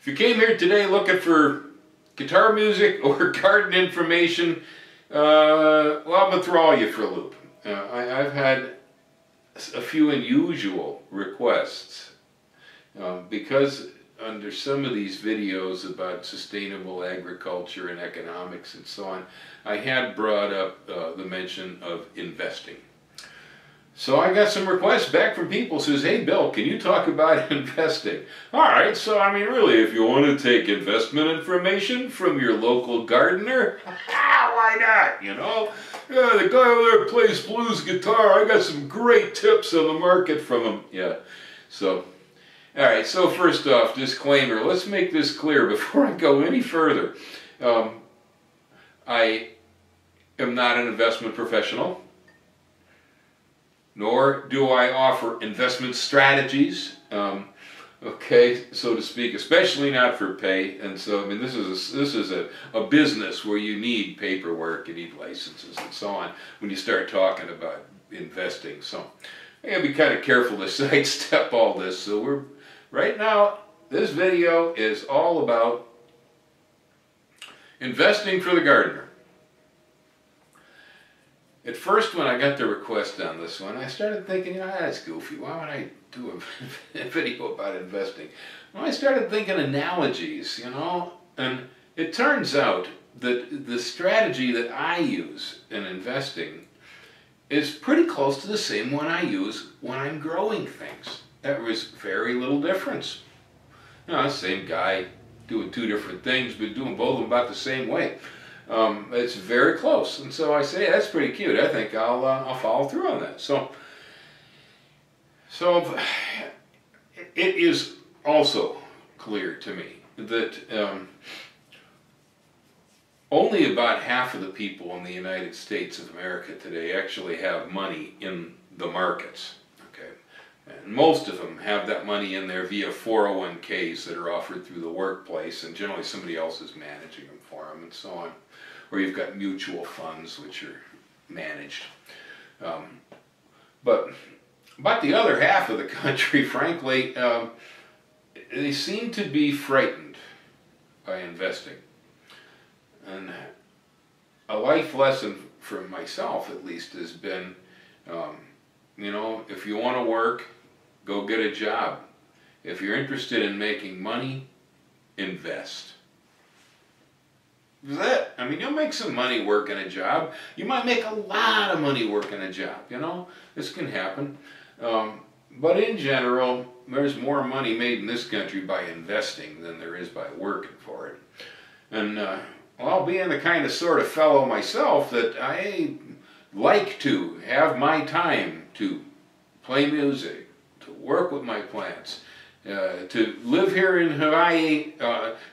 If you came here today looking for guitar music or garden information, well, I'm going to throw you for a loop. I've had a few unusual requests because under some of these videos about sustainable agriculture and economics and so on, I had brought up the mention of investing. So I got some requests back from people who says, hey Bill, can you talk about investing? Alright, so I mean really, if you want to take investment information from your local gardener, why not, you know? Yeah, the guy over there plays blues guitar, I got some great tips on the market from him. Yeah, so, alright, so first off, disclaimer, let's make this clear before I go any further. I am not an investment professional, nor do I offer investment strategies, okay, so to speak, especially not for pay. And so, I mean, this is a business where you need paperwork, you need licenses and so on when you start talking about investing. So I gotta be kind of careful to sidestep all this. So right now, this video is all about investing for the gardener. At first, when I got the request on this one, I started thinking, you know, that's goofy. Why would I do a video about investing? Well, I started thinking analogies, you know, and it turns out that the strategy that I use in investing is pretty close to the same one I use when I'm growing things. There was very little difference. You know, same guy doing two different things, but doing both of them about the same way. It's very close, and so I say, hey, that's pretty cute. I think I'll follow through on that. So it is also clear to me that only about half of the people in the United States of America today actually have money in the markets. Okay, and most of them have that money in there via 401ks that are offered through the workplace, and generally somebody else is managing them for them, and so on. Or you've got mutual funds which are managed. But about the other half of the country, frankly, they seem to be frightened by investing. And a life lesson for myself, at least, has been, you know, if you want to work, go get a job. If you're interested in making money, invest. That's it. I mean, you'll make some money working a job. You might make a lot of money working a job, you know. This can happen. But in general, there's more money made in this country by investing than there is by working for it. And, well, being the kind of sort of fellow myself that I like to have my time to play music, to work with my plants, to live here in Hawaii,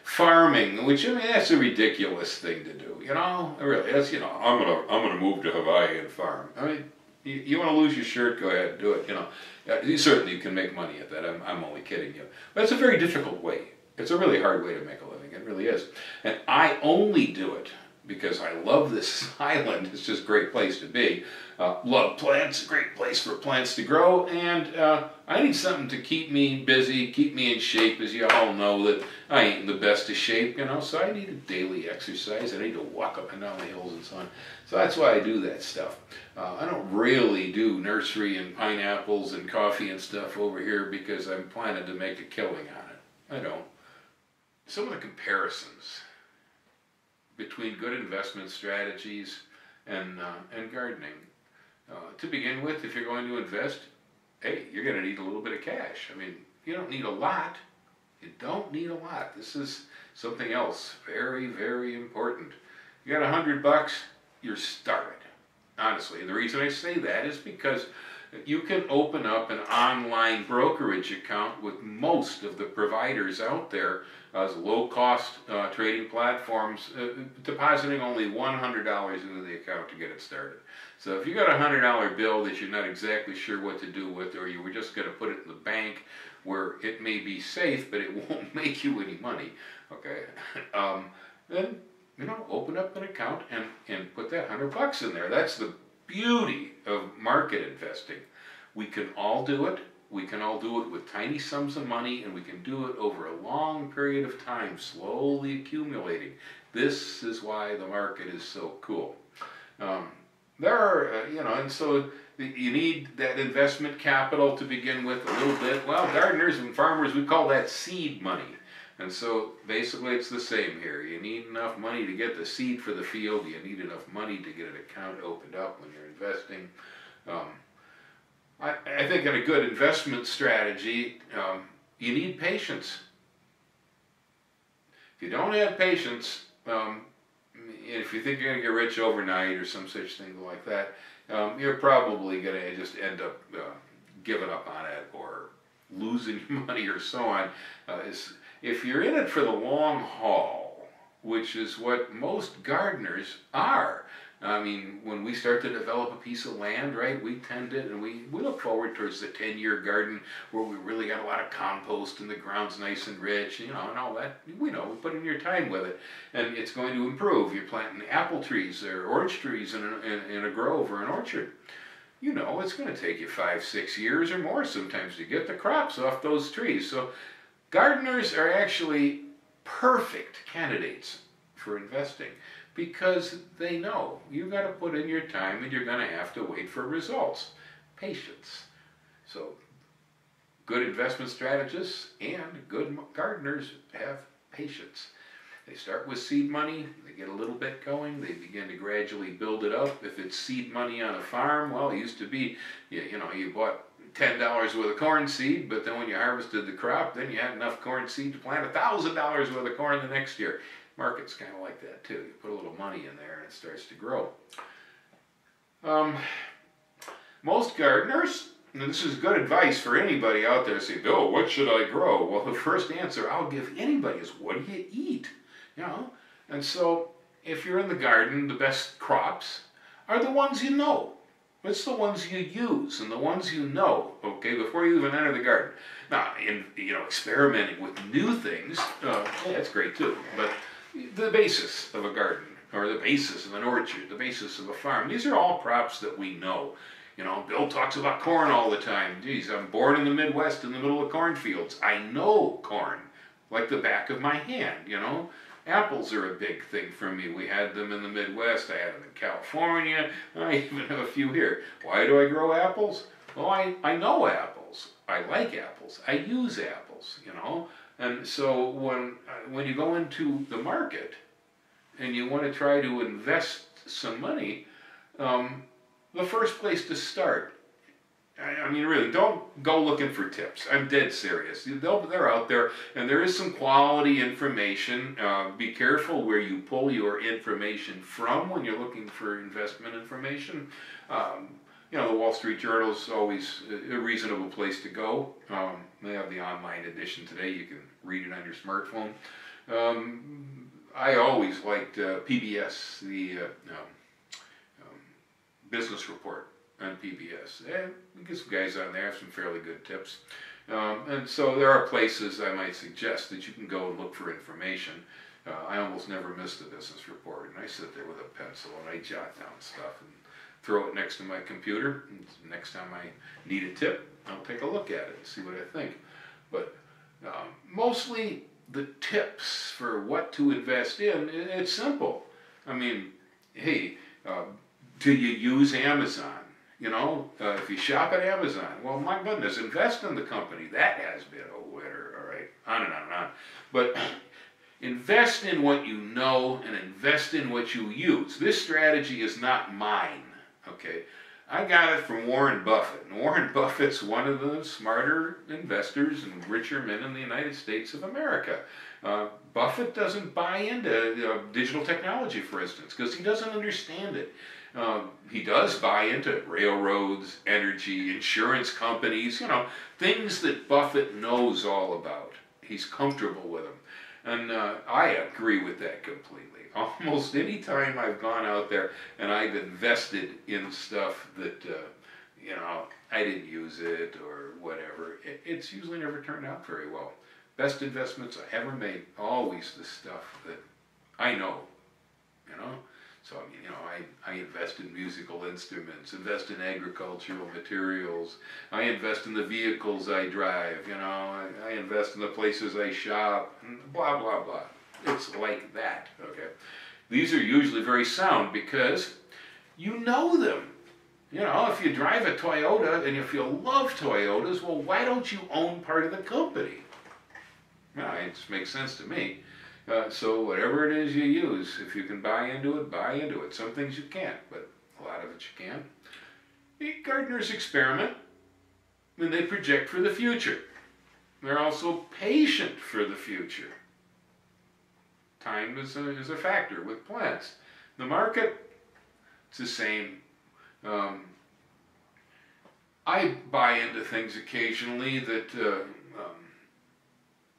farming, which, I mean, that's a ridiculous thing to do, you know, really, that's, you know, I'm gonna move to Hawaii and farm. I mean, you want to lose your shirt, go ahead and do it, you know. You certainly can make money at that, I'm only kidding you. But it's a very difficult way. It's a really hard way to make a living, it really is. And I only do it because I love this island. It's just a great place to be. Love plants, great place for plants to grow, and I need something to keep me busy, keep me in shape. As you all know, that I ain't in the best of shape, you know, so I need a daily exercise. I need to walk up and down the hills and so on. So that's why I do that stuff. I don't really do nursery and pineapples and coffee and stuff over here because I'm planning to make a killing on it. I don't. Some of the comparisons between good investment strategies and gardening. To begin with, if you're going to invest, hey, you're going to need a little bit of cash. I mean, you don't need a lot. You don't need a lot. This is something else very, very important. You got $100, you're started. Honestly, and the reason I say that is because you can open up an online brokerage account with most of the providers out there as low-cost trading platforms, depositing only $100 into the account to get it started. So if you got a $100 bill that you're not exactly sure what to do with, or you were just going to put it in the bank where it may be safe, but it won't make you any money, okay, then, you know, open up an account and put that $100 in there. That's the beauty of market investing. We can all do it. We can all do it with tiny sums of money, and we can do it over a long period of time, slowly accumulating. This is why the market is so cool. Um, there are, and so you need that investment capital to begin with a little bit. Well, gardeners and farmers, we call that seed money. And so basically it's the same here. You need enough money to get the seed for the field. You need enough money to get an account opened up when you're investing. I think in a good investment strategy, you need patience. If you don't have patience, if you think you're going to get rich overnight or some such thing like that, you're probably going to just end up giving up on it or losing your money or so on. If you're in it for the long haul, which is what most gardeners are. I mean, when we start to develop a piece of land, right, we tend to, and we look forward towards the 10-year garden where we really got a lot of compost and the ground's nice and rich, and all that. We put in your time with it, and it's going to improve. You're planting apple trees or orange trees in a grove or an orchard. It's going to take you 5-6 years or more sometimes to get the crops off those trees. So gardeners are actually perfect candidates for investing because they know you've got to put in your time and you're going to have to wait for results. Patience. So good investment strategists and good gardeners have patience. They start with seed money, they get a little bit going, they begin to gradually build it up. If it's seed money on a farm, well, it used to be, you bought $10 worth of corn seed, but then when you harvested the crop, then you had enough corn seed to plant $1,000 worth of corn the next year. Market's kind of like that too. You put a little money in there and it starts to grow. Most gardeners, and this is good advice for anybody out there, say, Bill, what should I grow? Well, the first answer I'll give anybody is, what do you eat? And so if you're in the garden, the best crops are the ones you know. It's the ones you use and the ones you know, okay, before you even enter the garden. Now, experimenting with new things, that's great too. But the basis of a garden, or the basis of an orchard, the basis of a farm, these are all crops that we know. Bill talks about corn all the time. Geez, I'm born in the Midwest in the middle of cornfields. I know corn like the back of my hand, Apples are a big thing for me. We had them in the Midwest. I had them in California. I even have a few here. Why do I grow apples? Well, I know apples. I like apples. I use apples, And so when you go into the market and you want to try to invest some money, the first place to start, I mean, really, don't go looking for tips. I'm dead serious. They're out there, and there is some quality information. Be careful where you pull your information from when you're looking for investment information. The Wall Street Journal is always a reasonable place to go. They have the online edition today. You can read it on your smartphone. I always liked PBS, the Business Report on PBS. We get some guys on there, have some fairly good tips. And so there are places I might suggest that you can go and look for information. I almost never miss the Business Report, and I sit there with a pencil and I jot down stuff and throw it next to my computer. And next time I need a tip, I'll take a look at it and see what I think. But mostly the tips for what to invest in, it's simple. I mean, hey, do you use Amazon? If you shop at Amazon, well, my goodness, invest in the company. That has been a winner, all right? On and on and on. But invest in what you know and invest in what you use. This strategy is not mine, okay? I got it from Warren Buffett. And Warren Buffett's one of the smarter investors and richer men in the United States of America. Buffett doesn't buy into digital technology, for instance, because he doesn't understand it. He does buy into railroads, energy, insurance companies, things that Buffett knows all about. He's comfortable with them. And I agree with that completely. Almost any time I've gone out there and I've invested in stuff that, I didn't use it or whatever, it's usually never turned out very well. Best investments I ever made, always the stuff that I know, So, I mean, you know, I invest in musical instruments, invest in agricultural materials, I invest in the vehicles I drive, you know, I invest in the places I shop, and blah, blah, blah. It's like that, okay? These are usually very sound because you know them. You know, if you drive a Toyota and if you love Toyotas, well, why don't you own part of the company? Well, it just makes sense to me. So whatever it is you use, if you can buy into it, buy into it. Some things you can't, but a lot of it you can. Gardeners experiment, and they project for the future. They're also patient for the future. Time is a factor with plants. The market, it's the same. I buy into things occasionally that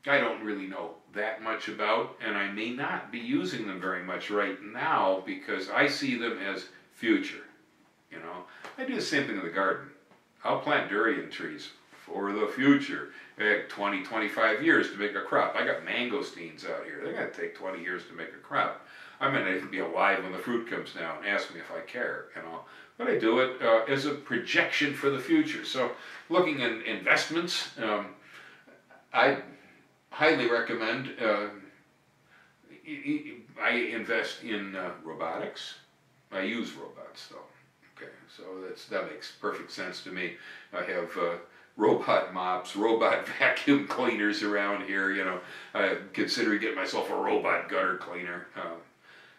I don't really know that much about, and I may not be using them very much right now because I see them as future. You know, I do the same thing in the garden. I'll plant durian trees for the future. 20, 25 years to make a crop. I got mangosteens out here. They're going to take 20 years to make a crop. I mean, I can be alive when the fruit comes down. Ask me if I care, you know. But I do it as a projection for the future. So, looking at investments, I highly recommend. I invest in robotics. I use robots, though. Okay, so that makes perfect sense to me. I have robot mops, robot vacuum cleaners around here. You know, I'm considering getting myself a robot gutter cleaner.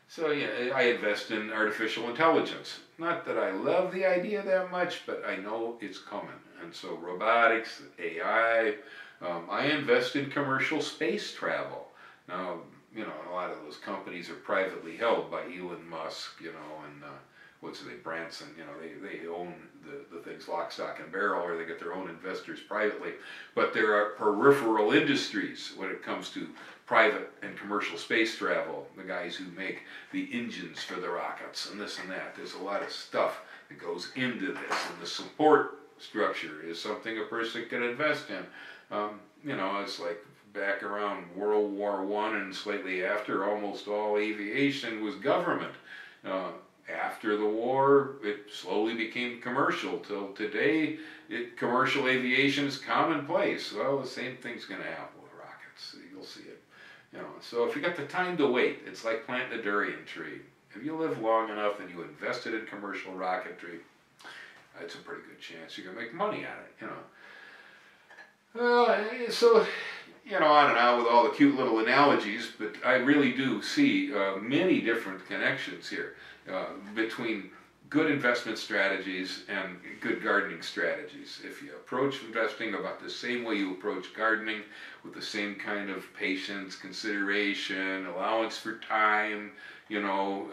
So yeah, I invest in artificial intelligence. Not that I love the idea that much, but I know it's coming. And so robotics, AI, I invest in commercial space travel. Now, you know, a lot of those companies are privately held by Elon Musk, you know, and what's his name, Branson, you know, they own the things lock, stock, and barrel, or they get their own investors privately. But there are peripheral industries when it comes to private and commercial space travel, the guys who make the engines for the rockets and this and that. There's a lot of stuff that goes into this, and the support structure is something a person can invest in. You know, it's like back around World War I and slightly after, almost all aviation was government. After the war, it slowly became commercial, till today, commercial aviation is commonplace. Well, the same thing's going to happen with rockets. You'll see it. You know, so if you got the time to wait, it's like planting a durian tree. If you live long enough and you invested in commercial rocketry, it's a pretty good chance you're going to make money on it, you know. So, you know, on and on with all the cute little analogies, but I really do see many different connections here between good investment strategies and good gardening strategies. If you approach investing about the same way you approach gardening, with the same kind of patience, consideration, allowance for time, you know,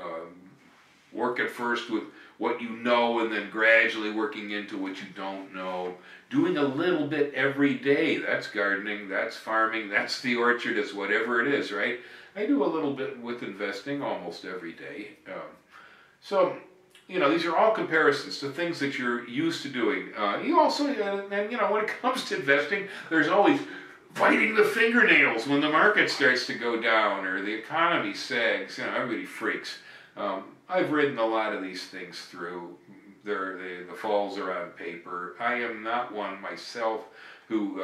work at first with what you know and then gradually working into what you don't know. Doing a little bit every day, that's gardening, that's farming, that's the orchard, it's whatever it is, right? I do a little bit with investing almost every day. So, you know, these are all comparisons to things that you're used to doing. You also, and you know, when it comes to investing, there's always biting the fingernails when the market starts to go down or the economy sags. You know, everybody freaks. I've written a lot of these things through. The falls are on paper. I am not one myself who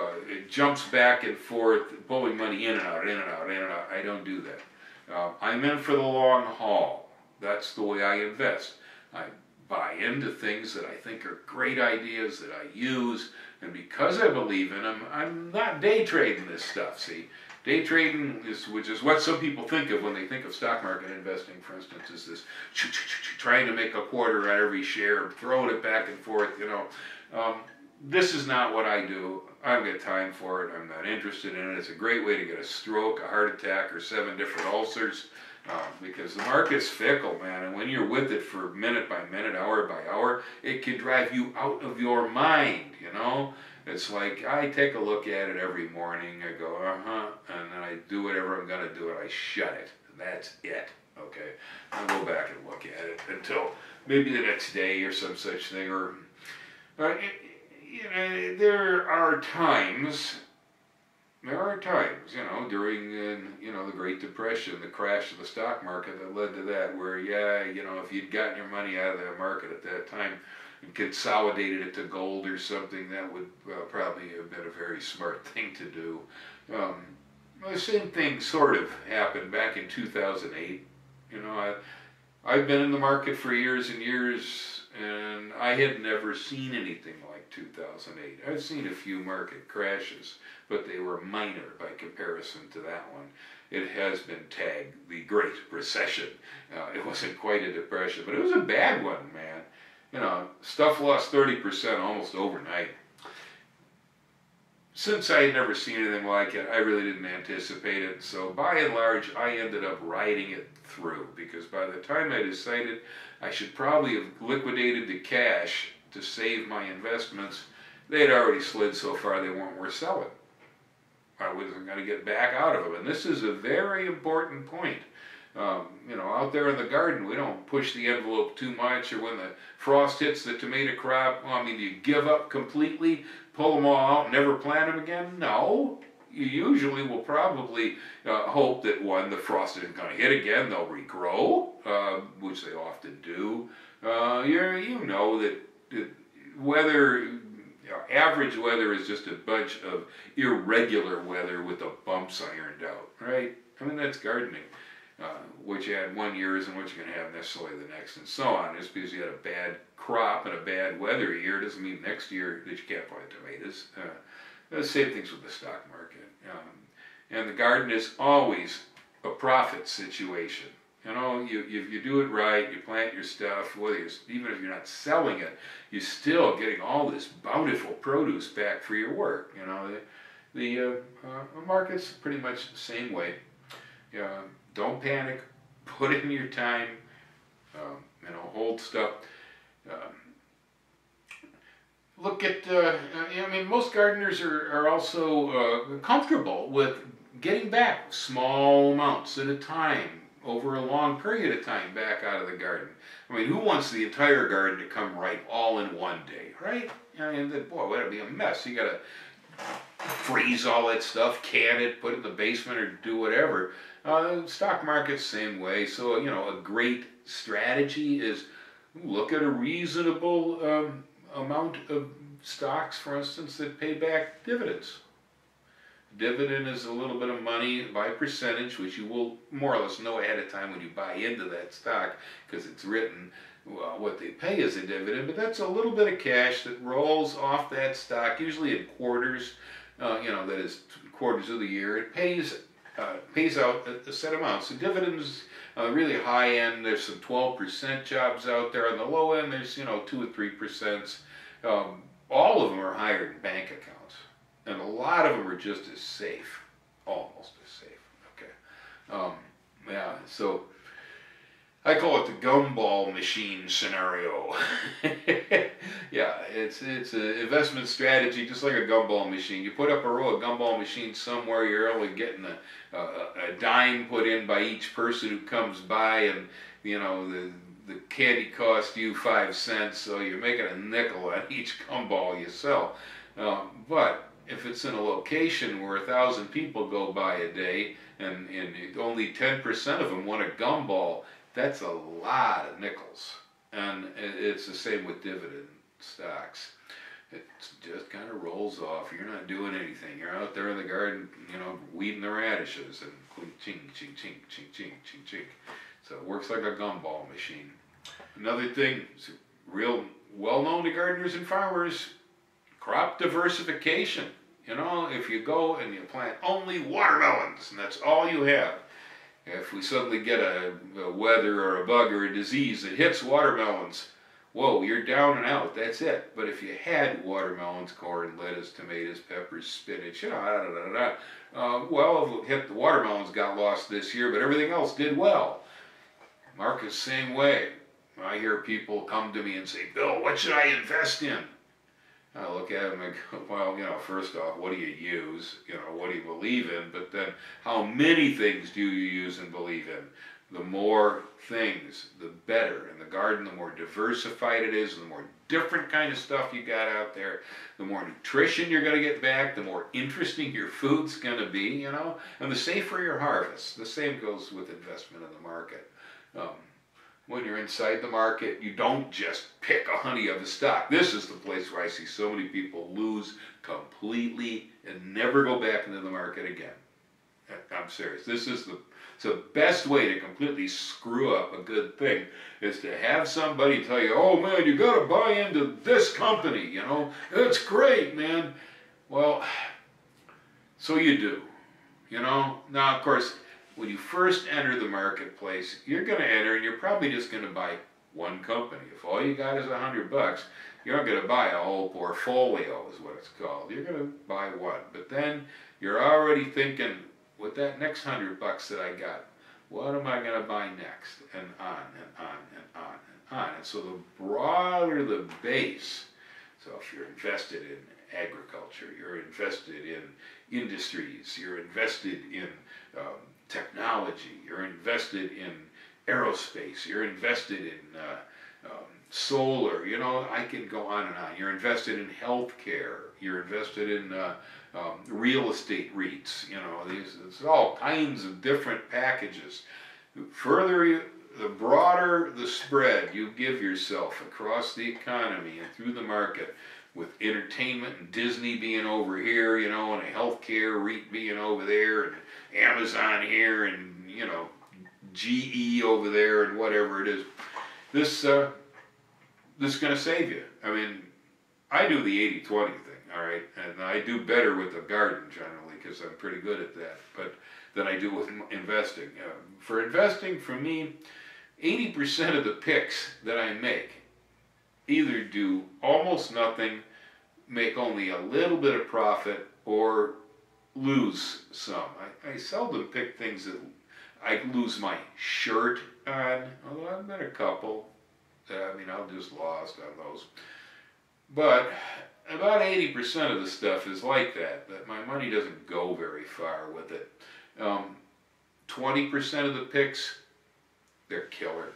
jumps back and forth, pulling money in and out, in and out, in and out. I don't do that. I'm in for the long haul. That's the way I invest. I buy into things that I think are great ideas that I use, and because I believe in them, I'm not day trading this stuff, see. Day trading, which is what some people think of when they think of stock market investing, for instance, is this trying to make a quarter on every share, throwing it back and forth, you know. This is not what I do. I don't get time for it. I'm not interested in it. It's a great way to get a stroke, a heart attack, or 7 different ulcers. Because the market's fickle, man, and when you're with it for minute by minute, hour by hour, it can drive you out of your mind, you know? It's like, I take a look at it every morning, I go, and then I do whatever I'm going to do, and I shut it. That's it, okay? I'll go back and look at it until maybe the next day or some such thing, or, you know, there are times there are times, during, the Great Depression, the crash of the stock market that led to that, where, yeah, if you'd gotten your money out of that market at that time and consolidated it to gold or something, that would probably have been a very smart thing to do. Well, the same thing sort of happened back in 2008. I've been in the market for years and years, and I had never seen anything like 2008. I've seen a few market crashes, but they were minor by comparison to that one. It has been tagged the Great Recession. It wasn't quite a depression, but it was a bad one, man. Stuff lost 30% almost overnight. Since I had never seen anything like it, I really didn't anticipate it. So by and large, I ended up riding it through, because by the time I decided I should probably have liquidated the cash to save my investments, they had already slid so far they weren't worth selling. I wasn't going to get back out of them. And this is a very important point. Out there in the garden, we don't push the envelope too much, or when the frost hits the tomato crop, do you give up completely, pull them all out, and never plant them again? No. You usually will probably hope that when the frost isn't going to hit again, they'll regrow, which they often do. You know that weather, average weather is just a bunch of irregular weather with the bumps ironed out, right? That's gardening. What you had one year isn't what you're going to have necessarily the next, and so on. Just because you had a bad crop and a bad weather year doesn't mean next year that you can't plant tomatoes. The same things with the stock market. And the garden is always a profit situation. You do it right, you plant your stuff, even if you're not selling it, you're still getting all this bountiful produce back for your work. The market's pretty much the same way. Don't panic, put in your time, hold stuff. Look at, most gardeners are also comfortable with getting back small amounts at a time over a long period of time back out of the garden. Who wants the entire garden to come ripe all in one day, right? Boy, that'd be a mess. You gotta freeze all that stuff, can it, put it in the basement, or do whatever. Stock market's same way. So, a great strategy is look at a reasonable amount of stocks, for instance, that pay back dividends. Dividend is a little bit of money by percentage, which you will more or less know ahead of time when you buy into that stock, because it's written what they pay as a dividend. But that's a little bit of cash that rolls off that stock, usually in quarters. That is quarters of the year. It pays out a set amount. So dividends, really high end, there's some 12% jobs out there. On the low end, there's 2 or 3%. All of them are higher than bank accounts, and a lot of them are just as safe, almost as safe. Okay, so I call it the gumball machine scenario. Yeah, it's an investment strategy just like a gumball machine. You put up a row of gumball machines somewhere, you're only getting a dime put in by each person who comes by, and the candy costs you 5 cents, so you're making a nickel on each gumball you sell. But if it's in a location where 1,000 people go by a day, and only 10% of them want a gumball, that's a lot of nickels. And it's the same with dividend stocks. It just kind of rolls off. You're not doing anything. You're out there in the garden, weeding the radishes, and ching, ching, ching, ching, ching, ching, ching. So it works like a gumball machine. Another thing, real well known to gardeners and farmers, crop diversification. If you go and you plant only watermelons, and that's all you have, if we suddenly get a weather or a bug or a disease that hits watermelons, whoa, you're down and out, that's it. But if you had watermelons, corn, lettuce, tomatoes, peppers, spinach, well, the watermelons got lost this year, but everything else did well. Market's same way. I hear people come to me and say, Bill, what should I invest in? I look at them and go, well, first off, what do you use? What do you believe in? But then, how many things do you use and believe in? the more things, the better. In the garden, the more diversified it is, the more different kind of stuff you got out there, the more nutrition you're going to get back, the more interesting your food's going to be, you know, and the safer your harvest. The same goes with investment in the market. When you're inside the market, you don't just pick a honey of the stock. This is the place where I see so many people lose completely and never go back into the market again. I'm serious. This is the best way to completely screw up a good thing is to have somebody tell you, oh man, you got to buy into this company, you know, it's great, man. Well, so you do, you know. Now, of course, when you first enter the marketplace, you're going to enter and you're probably just going to buy one company. If all you got is $100, you're not going to buy a whole portfolio is what it's called. You're going to buy one. But then you're already thinking, with that next $100 that I got, what am I going to buy next? And on and on and on and on. And so the broader the base, so if you're invested in agriculture, you're invested in industries, you're invested in technology, you're invested in aerospace, you're invested in solar, you know, I can go on and on. You're invested in healthcare, you're invested in real estate REITs, you know, it's all kinds of different packages. The broader the spread you give yourself across the economy and through the market, with entertainment and Disney being over here, you know, and a healthcare REIT being over there, and Amazon here, and, you know, GE over there, and whatever it is, this is going to save you. I mean, I do the 80-20 thing, all right, and I do better with the garden generally because I'm pretty good at that, but than I do with investing. For investing, for me, 80% of the picks that I make either do almost nothing, make only a little bit of profit, or lose some. I seldom pick things that I lose my shirt on, although I've been a couple. I mean, I've just lost on those. But about 80% of the stuff is like that my money doesn't go very far with it. 20% of the picks, they're killer.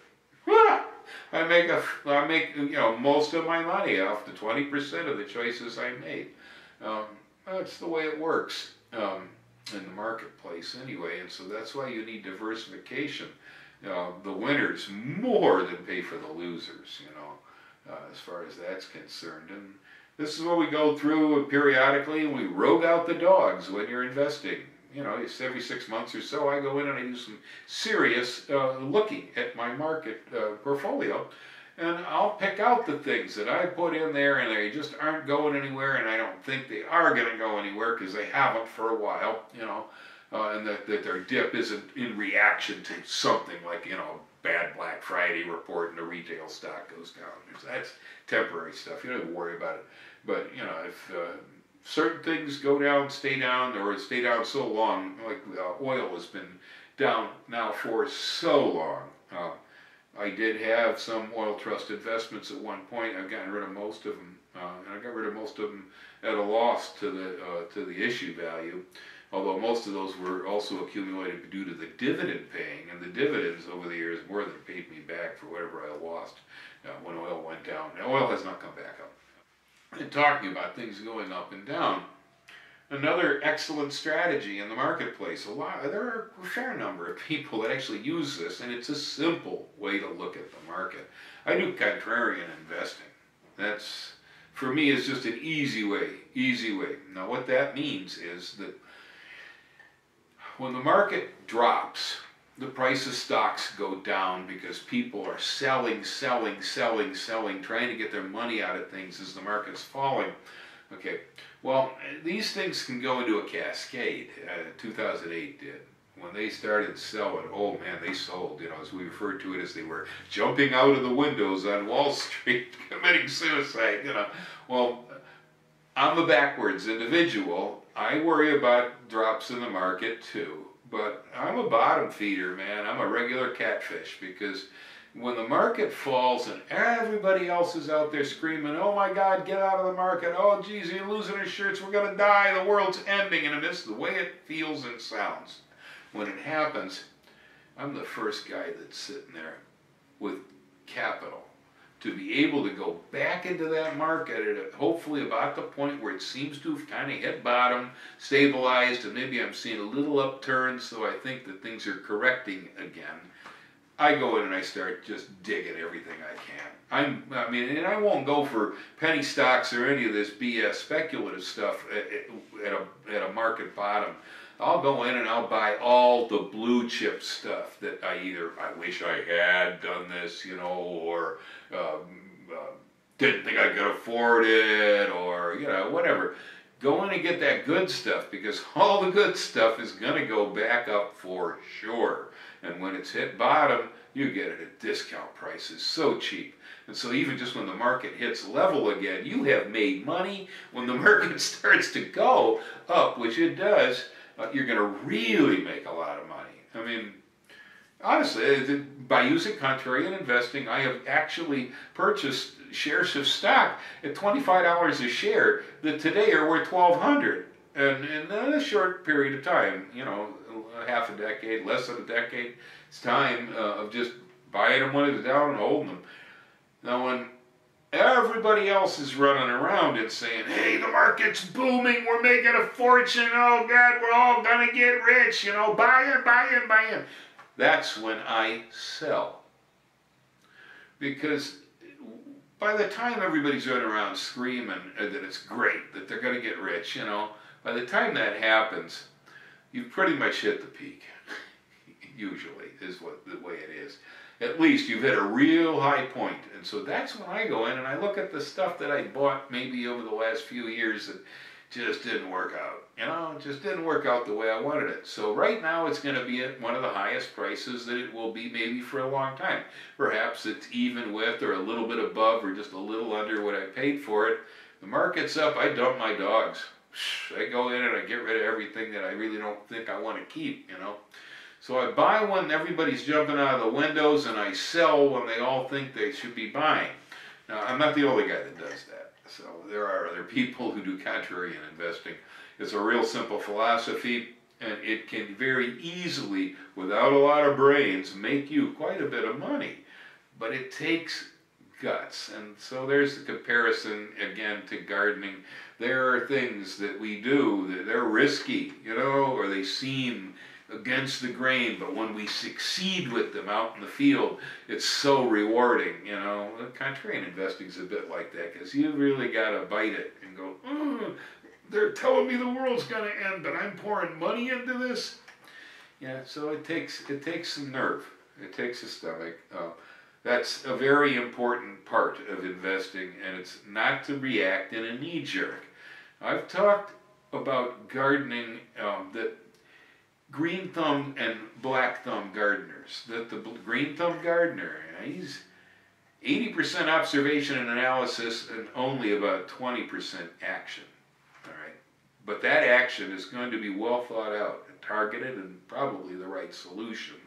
I make you know, most of my money off the 20% of the choices I made. That's the way it works in the marketplace anyway, and so that's why you need diversification. The winners more than pay for the losers, you know, as far as that's concerned. And this is what we go through periodically, and we rogue out the dogs when you're investing. You know, it's every 6 months or so I go in and I do some serious looking at my market portfolio, and I'll pick out the things that I put in there and they just aren't going anywhere, and I don't think they are going to go anywhere because they haven't for a while, you know, and that their dip isn't in reaction to something like, you know, bad Black Friday report and the retail stock goes down. That's temporary stuff. You don't have to worry about it. But, you know, if certain things go down, stay down, or stay down so long, like oil has been down now for so long. I did have some oil trust investments at one point. I've gotten rid of most of them, and I got rid of most of them at a loss to the issue value. Although most of those were also accumulated due to the dividend paying, and the dividends over the years more than paid me back for whatever I lost when oil went down. Now, oil has not come back up. And talking about things going up and down, another excellent strategy in the marketplace. There are a fair number of people that actually use this, and it's a simple way to look at the market. I do contrarian investing. That's, for me, is just an easy way. Now, what that means is that when the market drops, the price of stocks go down because people are selling, trying to get their money out of things as the market's falling. Okay, well, these things can go into a cascade. 2008 did. When they started selling, oh man, they sold, you know, as we refer to it, as they were jumping out of the windows on Wall Street, committing suicide, you know. Well, I'm a backwards individual. I worry about drops in the market too, but I'm a bottom feeder, man. I'm a regular catfish, because when the market falls and everybody else is out there screaming, oh my God, get out of the market, oh geez, you're losing our shirts, we're going to die, the world's ending, and it's the way it feels and sounds when it happens, I'm the first guy that's sitting there with capital to be able to go back into that market at hopefully about the point where it seems to have kind of hit bottom, stabilized, and maybe I'm seeing a little upturn, so I think that things are correcting again. I go in and I start just digging everything I can. I mean, and I won't go for penny stocks or any of this BS speculative stuff at a market bottom. I'll go in and I'll buy all the blue chip stuff that I wish I had done this, you know, or didn't think I could afford it, or, you know, whatever. Go in and get that good stuff, because all the good stuff is going to go back up for sure. And when it's hit bottom, you get it at discount prices, so cheap. And so even just when the market hits level again, you have made money. When the market starts to go up, which it does, you're going to really make a lot of money. I mean, honestly, by using contrarian investing, I have actually purchased shares of stock at $25 a share that today are worth $1,200. And in a short period of time, you know, half a decade, less than a decade, it's time of just buying them when it's down and holding them. Now, when everybody else is running around and saying, hey, the market's booming, we're making a fortune, oh God, we're all gonna get rich, you know, buy in, buy in, buy in. That's when I sell. Because by the time everybody's running around screaming that it's great, that they're gonna get rich, you know, by the time that happens, you've pretty much hit the peak. Usually is the way it is. At least you've hit a real high point. And so that's when I go in and I look at the stuff that I bought maybe over the last few years that just didn't work out. You know, it just didn't work out the way I wanted it. So right now it's going to be at one of the highest prices that it will be maybe for a long time. Perhaps it's even with or a little bit above or just a little under what I paid for it. The market's up, I dump my dogs. I go in and I get rid of everything that I really don't think I want to keep, you know. So I buy when everybody's jumping out of the windows, and I sell when they all think they should be buying. Now, I'm not the only guy that does that. So there are other people who do contrarian investing. It's a real simple philosophy, and it can very easily, without a lot of brains, make you quite a bit of money. But it takes guts. And so there's the comparison again to gardening. There are things that we do that they're risky, you know, or they seem against the grain, but when we succeed with them out in the field, it's so rewarding, you know. Contrarian investing is a bit like that, because you really got to bite it and go, they're telling me the world's going to end, but I'm pouring money into this. Yeah, so it takes some nerve. It takes a stomach. That's a very important part of investing, and it's not to react in a knee-jerk. I've talked about gardening that green thumb and black thumb gardeners. That the green thumb gardener, he's 80% observation and analysis and only about 20% action. All right, but that action is going to be well thought out and targeted and probably the right solution.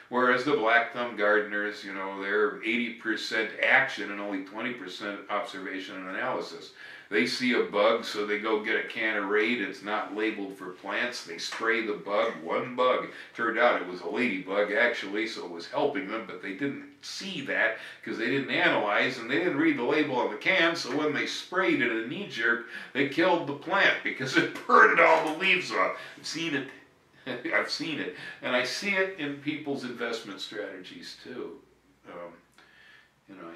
Whereas the black thumb gardeners, you know, they're 80% action and only 20% observation and analysis. They see a bug, so they go get a can of Raid. It's not labeled for plants. They spray the bug. One bug. Turned out it was a ladybug, actually, so it was helping them, but they didn't see that because they didn't analyze and they didn't read the label on the can, so when they sprayed it in a knee-jerk, they killed the plant because it burned all the leaves off. I've seen it. I've seen it. And I see it in people's investment strategies, too. You know,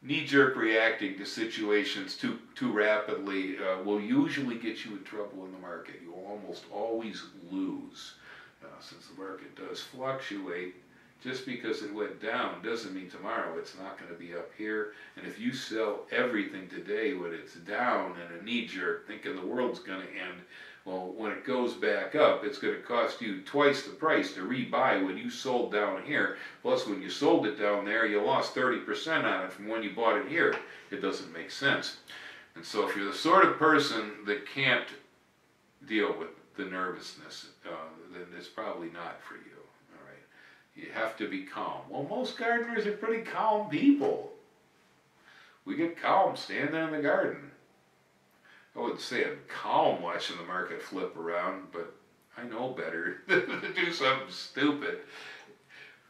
knee-jerk reacting to situations too rapidly will usually get you in trouble in the market. You will almost always lose. Since the market does fluctuate, just because it went down doesn't mean tomorrow it's not going to be up here. And if you sell everything today when it's down in a knee-jerk, thinking the world's going to end, well, when it goes back up, it's going to cost you twice the price to rebuy when you sold down here. Plus, when you sold it down there, you lost 30% on it from when you bought it here. It doesn't make sense. And so if you're the sort of person that can't deal with the nervousness, then it's probably not for you. All right, you have to be calm. Well, most gardeners are pretty calm people. We get calm standing in the garden. I wouldn't say I'm calm watching the market flip around, but I know better than to do something stupid.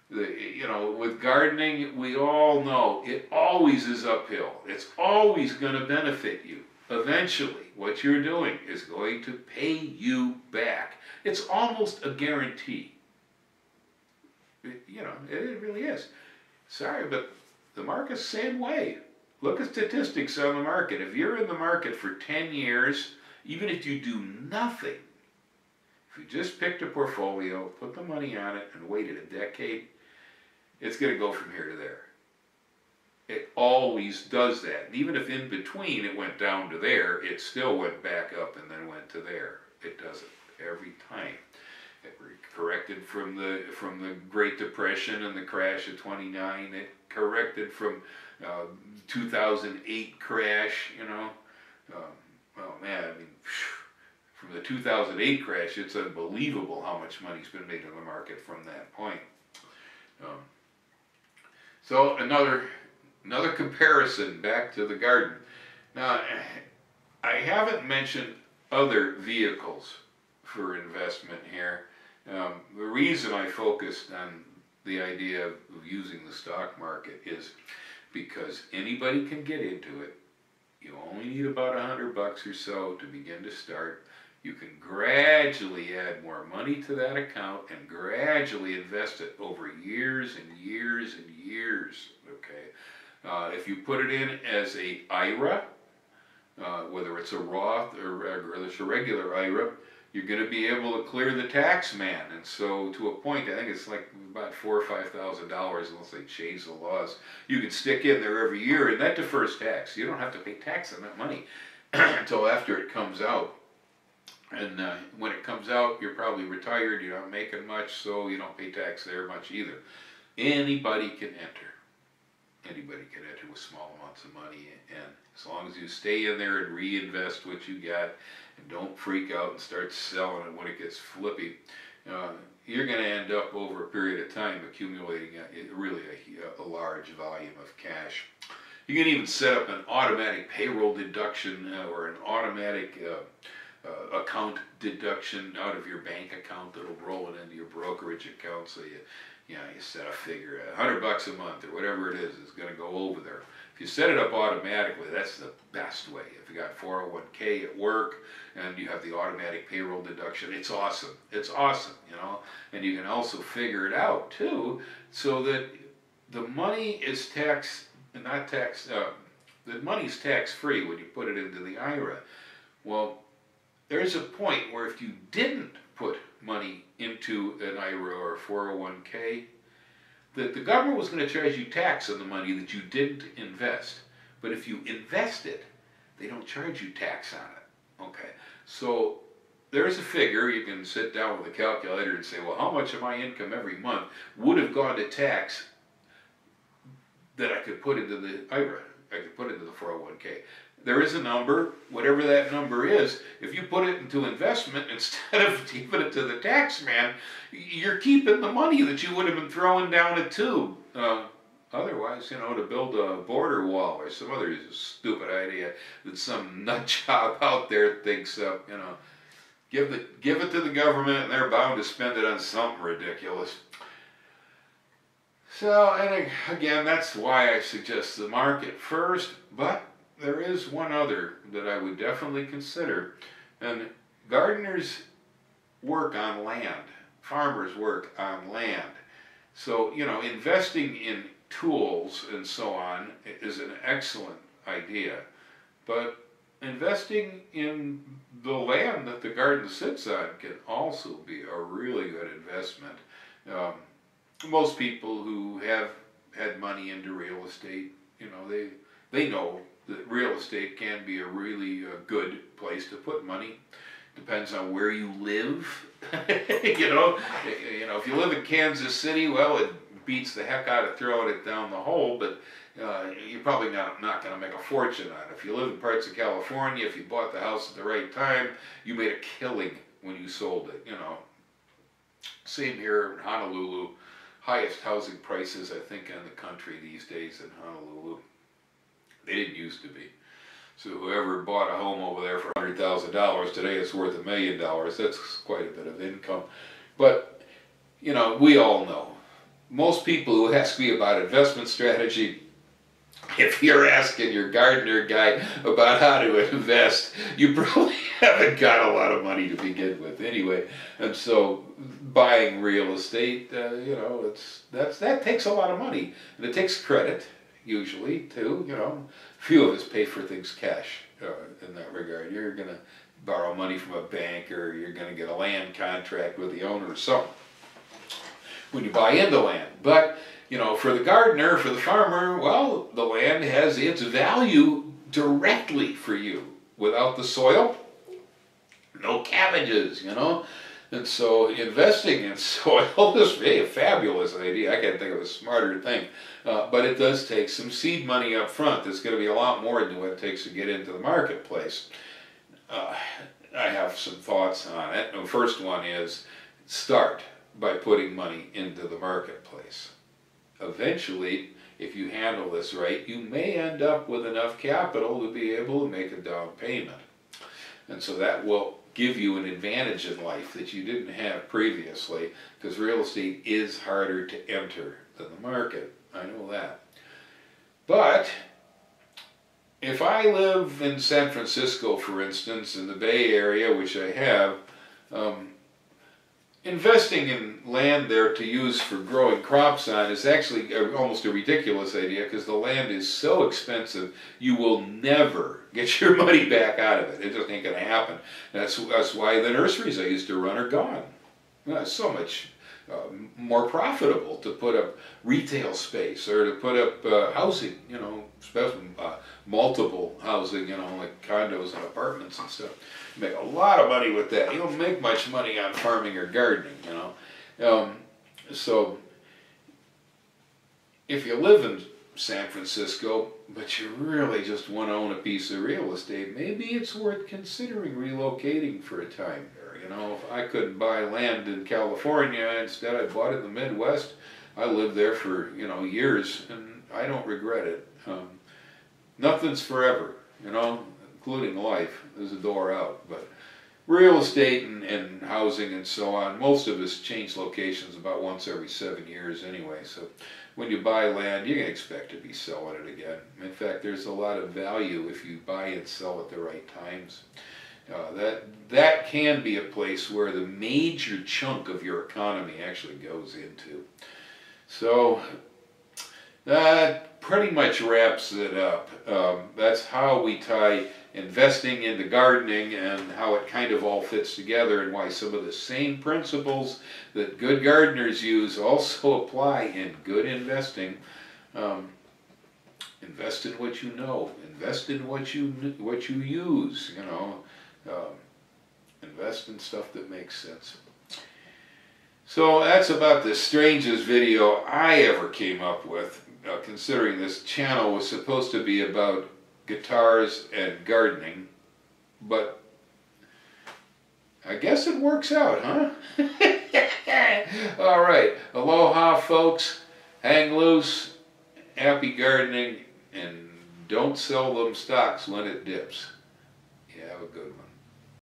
You know, with gardening, we all know it always is uphill. It's always going to benefit you. Eventually, what you're doing is going to pay you back. It's almost a guarantee. You know, it really is. Sorry, but the market's the same way. Look at statistics on the market. If you're in the market for 10 years, even if you do nothing, if you just picked a portfolio, put the money on it, and waited a decade, it's going to go from here to there. It always does that. And even if in between it went down to there, it still went back up and then went to there. It does it every time. It corrected from the Great Depression and the crash of '29. It corrected from 2008 crash. You know, oh man, I mean, from the 2008 crash, it's unbelievable how much money's been made in the market from that point. So another comparison back to the garden. Now, I haven't mentioned other vehicles for investment here. The reason I focused on the idea of using the stock market is because anybody can get into it. You only need about $100 or so to begin to start. You can gradually add more money to that account and gradually invest it over years and years and years, okay? If you put it in as a IRA, whether it's a Roth or it's a regular IRA, you're going to be able to clear the tax man. And so to a point, I think it's like about $4,000 or $5,000 unless they change the laws. You can stick in there every year and that defers tax. You don't have to pay tax on that money until after it comes out. And when it comes out, you're probably retired, you're not making much, so you don't pay tax there much either. Anybody can enter. Anybody can enter with small amounts of money, and as long as you stay in there and reinvest what you got and don't freak out and start selling it when it gets flippy, you're going to end up over a period of time accumulating really a large volume of cash. You can even set up an automatic payroll deduction or an automatic account deduction out of your bank account that'll roll it into your brokerage account. So you set a figure, $100 a month or whatever it is going to go over there. If you set it up automatically, that's the best way. If you got 401k at work and you have the automatic payroll deduction, it's awesome. It's awesome, you know. And you can also figure it out too, so that the money is the money's tax-free when you put it into the IRA. Well, there's a point where if you didn't put money into an IRA or a 401k, that the government was going to charge you tax on the money that you didn't invest. But if you invest it, they don't charge you tax on it. Okay, so there's a figure. You can sit down with a calculator and say, well, how much of my income every month would have gone to tax that I could put into the IRA, I could put into the 401k. There is a number, whatever that number is. If you put it into investment instead of giving it to the tax man, you're keeping the money that you would have been throwing down a tube. Otherwise, you know, to build a border wall or some other stupid idea that some nut job out there thinks up, you know, give it to the government and they're bound to spend it on something ridiculous. So, and again, that's why I suggest the market first, but there is one other that I would definitely consider, and gardeners work on land, farmers work on land. So, you know, investing in tools and so on is an excellent idea, but investing in the land that the garden sits on can also be a really good investment. Most people who have had money into real estate, you know, they know that real estate can be a really good place to put money. Depends on where you live. you know, if you live in Kansas City, well, it beats the heck out of throwing it down the hole, but you're probably not going to make a fortune on it. If you live in parts of California, if you bought the house at the right time, you made a killing when you sold it, you know. Same here in Honolulu. Highest housing prices, I think, in the country these days in Honolulu. They didn't used to be. So whoever bought a home over there for $100,000 today, it's worth $1 million. That's quite a bit of income. But you know, we all know. Most people who ask me about investment strategy, if you're asking your gardener guy about how to invest, you probably haven't got a lot of money to begin with anyway. And so buying real estate, you know, that takes a lot of money. And it takes credit, usually, too. You know, few of us pay for things cash in that regard. You're going to borrow money from a bank, or you're going to get a land contract with the owner or something when you buy into land. But you know, for the gardener, for the farmer, well, the land has its value directly for you. Without the soil, no cabbages, you know. And so investing in soil is a fabulous idea. I can't think of a smarter thing. But it does take some seed money up front. There's going to be a lot more than what it takes to get into the marketplace. I have some thoughts on it. The first one is start by putting money into the marketplace. Eventually, if you handle this right, you may end up with enough capital to be able to make a down payment. And so that will give you an advantage in life that you didn't have previously, because real estate is harder to enter than the market. I know that. But if I live in San Francisco, for instance, in the Bay Area, which I have, investing in land there to use for growing crops on is actually almost a ridiculous idea, because the land is so expensive you will never get your money back out of it. It just ain't going to happen. That's why the nurseries I used to run are gone. It's so much more profitable to put up retail space or to put up housing, you know, especially multiple housing, you know, like condos and apartments and stuff. You make a lot of money with that. You don't make much money on farming or gardening, you know. So if you live in San Francisco, but you really just want to own a piece of real estate, maybe it's worth considering relocating for a time there. You know, if I couldn't buy land in California, instead I bought it in the Midwest. I lived there for, you know, years, and I don't regret it. Nothing's forever, you know, including life. There's a door out. But real estate and housing and so on, most of us change locations about once every 7 years anyway. So when you buy land, you can expect to be selling it again. In fact, there's a lot of value if you buy and sell at the right times. That can be a place where the major chunk of your economy actually goes into. So that pretty much wraps it up. That's how we tie investing into gardening and how it kind of all fits together, and why some of the same principles that good gardeners use also apply in good investing. Invest in what you know. Invest in what you use. You know, invest in stuff that makes sense. So that's about the strangest video I ever came up with. Considering this channel was supposed to be about guitars and gardening, but I guess it works out, huh? All right, aloha folks, hang loose, happy gardening, and don't sell them stocks when it dips. You have a good one.